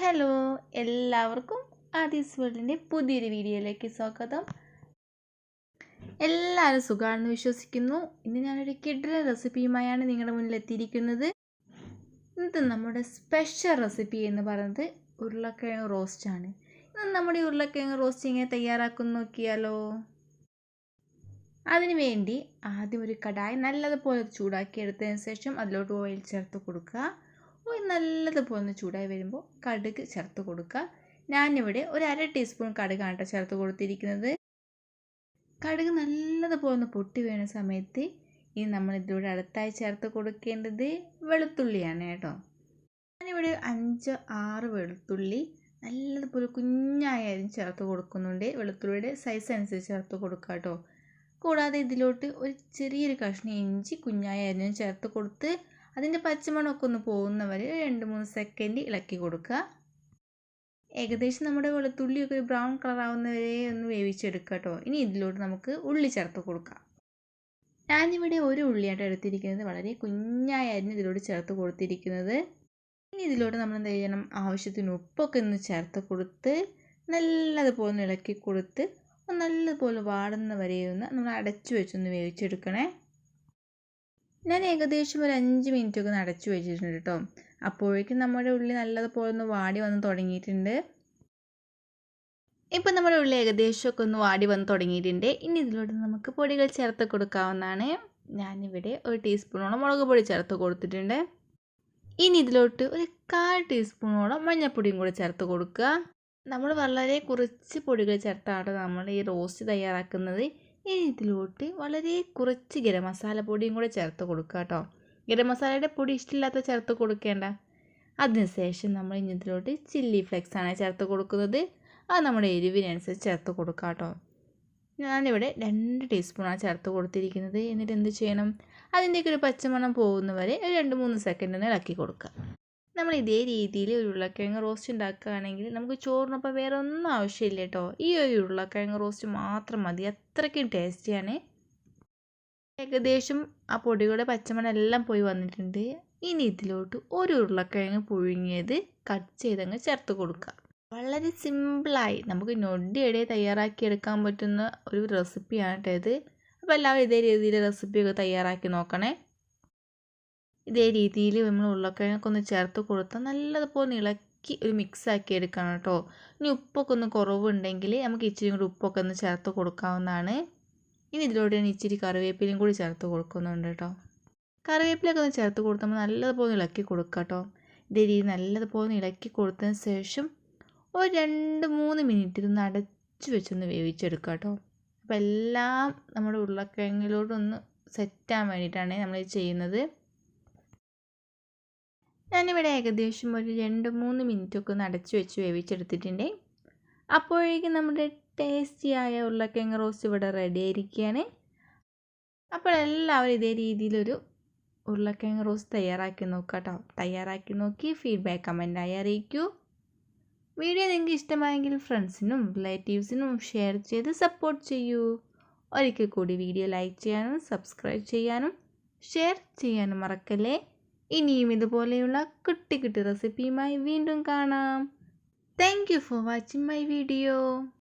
Hello, എല്ലാവർക്കും ആദീസ് വേൾഡിൻ്റെ പുതിയൊരു വീഡിയോയിലേക്ക് സ്വാഗതം. എല്ലാവരും സുഖമാണെന്ന് വിശ്വസിക്കുന്നു. ഇന്ന് ഞാനൊരു കിഡിലെ റെസിപ്പിയുമായാണ് നിങ്ങളുടെ മുന്നിൽ എത്തിയിരിക്കുന്നത്. ഇന്നത്തെ നമ്മുടെ സ്പെഷ്യൽ റെസിപ്പി എന്ന് പറയുന്നത് ഉരുളക്കിഴങ്ങ് റോസ്റ്റാണ്. ഇന്ന് നമ്മുടെ ഉരുളക്കിഴങ്ങ് റോസ്റ്റ് ഇങ്ങനെ തയ്യാറാക്കുന്നു നോക്കിയാലോ. അതിനു വേണ്ടി ആദ്യം ഒരു കടായി നല്ലതുപോലെ ചൂടാക്കി എടുത്തതിന് ശേഷം അതിലോട്ട് ഓയിൽ ചേർത്ത് കൊടുക്കുക. ഓയിൽ നല്ലതുപോലെ ഒന്ന് ചൂടായി വരുമ്പോൾ കടുക് ചേർത്ത് കൊടുക്കുക. ഞാനിവിടെ ഒരു 1/2 ടീസ്പൂൺ കടുകാണ് ചേർത്ത് കൊടുത്തിരിക്കുന്നത്. കടുക് നല്ലതുപോലെ ഒന്ന് പൊട്ടി വീണ സമയത്ത് ഇനി നമ്മൾ ഇതിലൂടെ അടുത്തായി ചേർത്ത് കൊടുക്കേണ്ടത് വെളുത്തുള്ളിയാണ് കേട്ടോ. ഞാനിവിടെ 5-6 വെളുത്തുള്ളി നല്ലതുപോലെ കുഞ്ഞായാലും ചേർത്ത് കൊടുക്കുന്നുണ്ട്. വെളുത്തുള്ളിയുടെ സൈസ് അനുസരിച്ച് ചേർത്ത് കൊടുക്കുക കേട്ടോ. കൂടാതെ ഇതിലോട്ട് ഒരു ചെറിയൊരു കഷ്ണം ഇഞ്ചി കുഞ്ഞായാലും ചേർത്ത് കൊടുത്ത് അതിൻ്റെ പച്ചമണമൊക്കെ ഒന്ന് പോകുന്നവരെ 2-3 സെക്കൻഡ് ഇളക്കി കൊടുക്കുക. ഏകദേശം നമ്മുടെ വെളുത്തുള്ളിയൊക്കെ ഒരു ബ്രൗൺ കളർ ആവുന്നവരെ ഒന്ന് വേവിച്ചെടുക്കുക കേട്ടോ. ഇനി ഇതിലോട്ട് നമുക്ക് ഉള്ളി ചേർത്ത് കൊടുക്കാം. ഞാനിവിടെ ഒരു ഉള്ളിയായിട്ട് എടുത്തിരിക്കുന്നത്, വളരെ കുഞ്ഞായി അരിഞ്ഞ് ഇതിലോട്ട് ചേർത്ത് കൊടുത്തിരിക്കുന്നത്. ഇനി ഇതിലോട്ട് നമ്മൾ എന്ത് ചെയ്യണം, ആവശ്യത്തിന് ഉപ്പൊക്കെ ഒന്ന് ചേർത്ത് കൊടുത്ത് നല്ലതുപോലെ ഇളക്കി കൊടുത്ത് നല്ലതുപോലെ വാടുന്ന വരെ ഒന്ന് നമ്മൾ അടച്ചു വെച്ചൊന്ന് വേവിച്ചെടുക്കണേ. ഞാൻ ഏകദേശം ഒരു 5 മിനിറ്റൊക്കെ ഒന്ന് അടച്ചു വെച്ചിട്ടുണ്ട് കേട്ടോ. അപ്പോഴേക്കും നമ്മുടെ ഉള്ളി നല്ലതുപോലെ ഒന്ന് വാടി വന്ന് തുടങ്ങിയിട്ടുണ്ട്. ഇപ്പം നമ്മുടെ ഉള്ളി ഏകദേശമൊക്കെ ഒന്ന് വാടി വന്ന് തുടങ്ങിയിട്ടുണ്ട്. ഇനി ഇതിലോട്ട് നമുക്ക് പൊടികൾ ചേർത്ത് കൊടുക്കാവുന്നതാണ്. ഞാനിവിടെ 1 ടീസ്പൂണോളം മുളക് പൊടി ചേർത്ത് കൊടുത്തിട്ടുണ്ട്. ഇനി ഇതിലോട്ട് ഒരു 1/4 ടീസ്പൂണോളം മഞ്ഞൾപ്പൊടിയും കൂടി ചേർത്ത് കൊടുക്കുക. നമ്മൾ വളരെ കുറച്ച് പൊടികൾ ചേർത്താണ് നമ്മൾ ഈ റോസ്റ്റ് തയ്യാറാക്കുന്നത്. ഇനി ഇതിലോട്ട് വളരെ കുറച്ച് ഗരം മസാല പൊടിയും കൂടെ ചേർത്ത് കൊടുക്കുക കേട്ടോ. ഗരം മസാലയുടെ പൊടി ഇഷ്ടമില്ലാത്ത ചേർത്ത് കൊടുക്കേണ്ട. അതിനുശേഷം നമ്മൾ ഇനി ഇതിലോട്ട് ചില്ലി ഫ്ലെക്സ് ആണ് ചേർത്ത് കൊടുക്കുന്നത്. അത് നമ്മുടെ എരിവിനനുസരിച്ച് ചേർത്ത് കൊടുക്കുക കേട്ടോ. ഞാനിവിടെ 2 ടീസ്പൂണാണ് ചേർത്ത് കൊടുത്തിരിക്കുന്നത്. എന്നിട്ട് എന്ത് ചെയ്യണം, അതിൻ്റെയൊക്കെ ഒരു പച്ചമണം പോകുന്നവരെ 2-3 സെക്കൻഡ് ഒന്ന് ഇളക്കി കൊടുക്കുക. നമ്മൾ ഇതേ രീതിയിൽ ഒരു ഉരുളക്കിഴങ്ങ് റോസ്റ്റ് ഉണ്ടാക്കുകയാണെങ്കിൽ നമുക്ക് ചോറിനൊപ്പം വേറെ ഒന്നും ആവശ്യമില്ല കേട്ടോ. ഈ ഒരു ഉരുളക്കിഴങ്ങ് റോസ്റ്റ് മാത്രം മതി, അത്രയ്ക്കും ടേസ്റ്റിയാണ്. ഏകദേശം ആ പൊടികളുടെ പച്ചമണം എല്ലാം പോയി വന്നിട്ടുണ്ട്. ഇനി ഇതിലോട്ട് ഒരു ഉരുളക്കിഴങ്ങ് പുഴുങ്ങിയത് കട്ട് ചെയ്തങ്ങ് ചേർത്ത് കൊടുക്കുക. വളരെ സിമ്പിളായി നമുക്ക് നൊടിയിടെ തയ്യാറാക്കിയെടുക്കാൻ പറ്റുന്ന ഒരു റെസിപ്പിയാണ് കേട്ടോ ഇത്. അപ്പോൾ എല്ലാവരും ഇതേ രീതിയിൽ റെസിപ്പിയൊക്കെ തയ്യാറാക്കി നോക്കണേ. ഇതേ രീതിയിൽ നമ്മൾ ഉരുളക്കിഴങ്ങൊക്കെ ഒന്ന് ചേർത്ത് കൊടുത്താൽ നല്ലതുപോലെ ഇളക്കി ഒരു മിക്സാക്കി എടുക്കണം കേട്ടോ. ഇനി ഉപ്പൊക്കെ ഒന്ന് കുറവുണ്ടെങ്കിൽ നമുക്ക് ഇച്ചിരി കൂടി ഉപ്പൊക്കെ ഒന്ന് ചേർത്ത് കൊടുക്കാവുന്നതാണ്. ഇനി ഇതിലോട്ട് ഞാൻ ഇച്ചിരി കറിവേപ്പിലയും കൂടി ചേർത്ത് കൊടുക്കുന്നുണ്ട് കേട്ടോ. കറിവേപ്പിലൊക്കെ ഒന്ന് ചേർത്ത് കൊടുത്താൽ നല്ലതുപോലെ ഇളക്കി കൊടുക്കുക കേട്ടോ. ഇതേ രീതി നല്ലതുപോലെ ഇളക്കി കൊടുത്തതിന് ശേഷം ഒരു 2-3 മിനിറ്റ് ഇതൊന്ന് അടച്ചു വെച്ചൊന്ന് വേവിച്ചെടുക്കുക കേട്ടോ. അപ്പോൾ എല്ലാം നമ്മുടെ ഉരുളക്കിഴങ്ങിലോട്ടൊന്ന് സെറ്റാൻ വേണ്ടിയിട്ടാണ് നമ്മൾ ചെയ്യുന്നത്. ഞാനിവിടെ ഏകദേശം ഒരു 2-3 മിനിറ്റൊക്കെ ഒന്ന് അടച്ചു വെച്ച് വേവിച്ചെടുത്തിട്ടുണ്ട്. അപ്പോഴേക്കും നമ്മുടെ ടേസ്റ്റിയായ ഉരുളക്കിഴങ്ങ് റോസ്റ്റ് ഇവിടെ റെഡി ആയിരിക്കുകയാണ്. അപ്പോൾ എല്ലാവരും ഇതേ രീതിയിലൊരു ഉരുളക്കിഴങ്ങ് റോസ്റ്റ് തയ്യാറാക്കി നോക്കുക കേട്ടോ. തയ്യാറാക്കി നോക്കി ഫീഡ്ബാക്ക് കമൻറ്റായി അറിയിക്കൂ. വീഡിയോ നിങ്ങൾക്ക് ഇഷ്ടമായെങ്കിൽ ഫ്രണ്ട്സിനും റിലേറ്റീവ്സിനും ഷെയർ ചെയ്ത് സപ്പോർട്ട് ചെയ്യൂ. ഒരിക്കൽ കൂടി വീഡിയോ ലൈക്ക് ചെയ്യാനും സബ്സ്ക്രൈബ് ചെയ്യാനും ഷെയർ ചെയ്യാനും മറക്കല്ലേ. ഇനിയും ഇതുപോലെയുള്ള കുട്ടി റെസിപ്പിയുമായി വീണ്ടും കാണാം. Thank you for watching my video.